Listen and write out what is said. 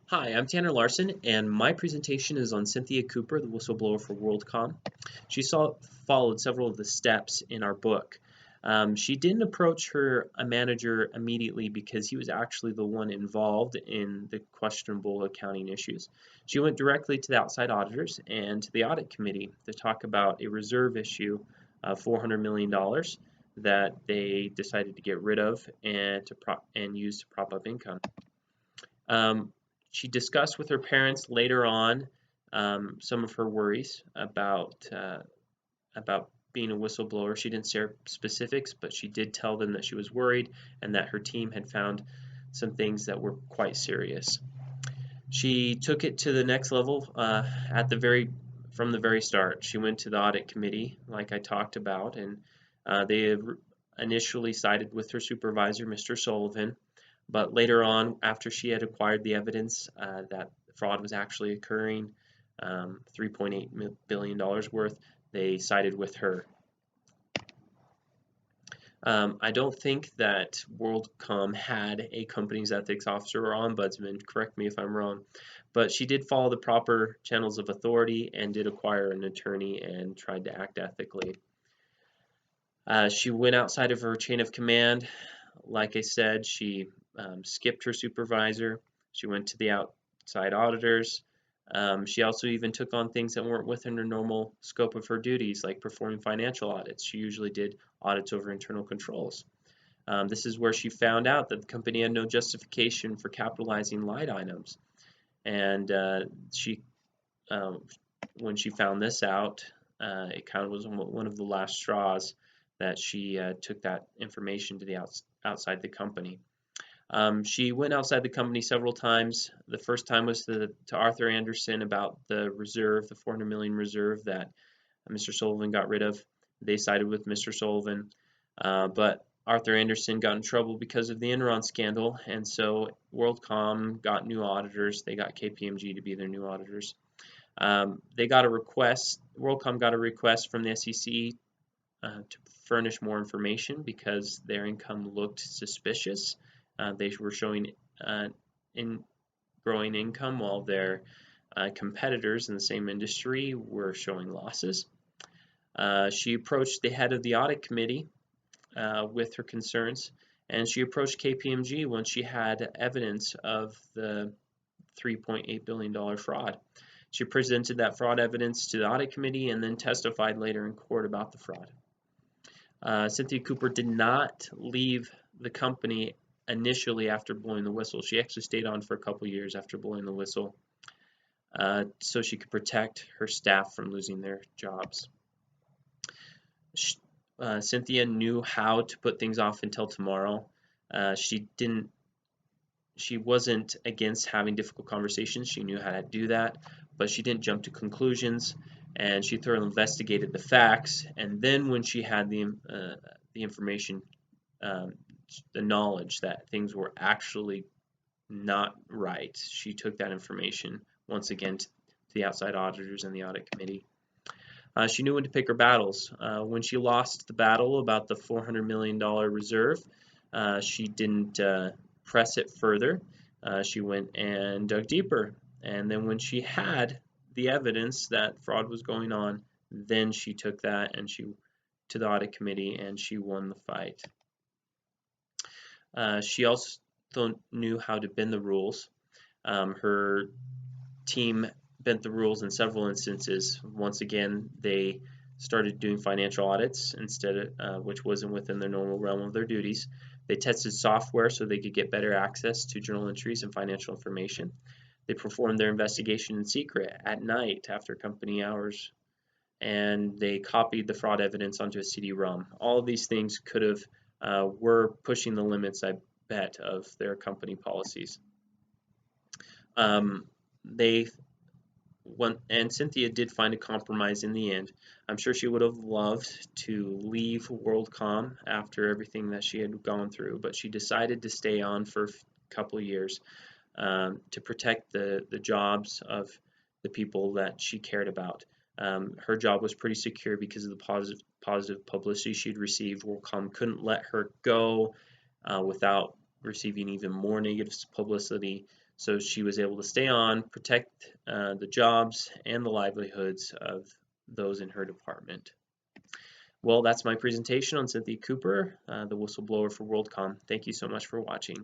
Hi, I'm Tanner Larson, and my presentation is on Cynthia Cooper, the whistleblower for WorldCom. She followed several of the steps in our book. She didn't approach her manager immediately because he was actually the one involved in the questionable accounting issues. She went directly to the outside auditors and to the audit committee to talk about a reserve issue of $400 million that they decided to get rid of and use to prop up income. Um, she discussed with her parents later on some of her worries about being a whistleblower. She didn't share specifics, but she did tell them that she was worried and that her team had found some things that were quite serious. She took it to the next level from the very start. She went to the audit committee, like I talked about, and they initially sided with her supervisor, Mr. Sullivan, but later on, after she had acquired the evidence that fraud was actually occurring, $3.8 billion worth, they sided with her. I don't think that WorldCom had a company's ethics officer or ombudsman, correct me if I'm wrong, but she did follow the proper channels of authority and did acquire an attorney and tried to act ethically. She went outside of her chain of command. Like I said, she skipped her supervisor. She went to the outside auditors. She also even took on things that weren't within her normal scope of her duties, like performing financial audits. She usually did audits over internal controls. This is where she found out that the company had no justification for capitalizing line items. And um, when she found this out, it kind of was one of the last straws that she took that information to the outside the company. She went outside the company several times. The first time was to Arthur Andersen about the reserve, the 400 million reserve that Mr. Sullivan got rid of. They sided with Mr. Sullivan, but Arthur Andersen got in trouble because of the Enron scandal, and so WorldCom got new auditors. They got KPMG to be their new auditors. They got a request. WorldCom got a request from the SEC to furnish more information because their income looked suspicious. They were showing in growing income while their competitors in the same industry were showing losses. She approached the head of the audit committee with her concerns, and she approached KPMG once she had evidence of the $3.8 billion fraud. She presented that fraud evidence to the audit committee and then testified later in court about the fraud. Cynthia Cooper did not leave the company initially after blowing the whistle. She actually stayed on for a couple years after blowing the whistle so she could protect her staff from losing their jobs. Cynthia knew how to put things off until tomorrow. She wasn't against having difficult conversations. She knew how to do that, but she didn't jump to conclusions, and she thoroughly investigated the facts. And then when she had the information, the knowledge that things were actually not right, she took that information once again to the outside auditors and the audit committee. She knew when to pick her battles. When she lost the battle about the $400 million reserve, she didn't press it further. She went and dug deeper. And then when she had the evidence that fraud was going on, then she took that and she to the audit committee and she won the fight. She also knew how to bend the rules. Her team bent the rules in several instances. Once again, they started doing financial audits instead of, which wasn't within their normal realm of their duties. They tested software so they could get better access to journal entries and financial information. They performed their investigation in secret at night after company hours, and they copied the fraud evidence onto a CD-ROM. All of these things could have were pushing the limits, I bet, of their company policies. And Cynthia did find a compromise in the end. I'm sure she would have loved to leave WorldCom after everything that she had gone through, but she decided to stay on for a couple of years to protect the jobs of the people that she cared about. Her job was pretty secure because of the positive publicity she'd received. WorldCom couldn't let her go without receiving even more negative publicity. So she was able to stay on, protect the jobs and the livelihoods of those in her department. Well, that's my presentation on Cynthia Cooper, the whistleblower for WorldCom. Thank you so much for watching.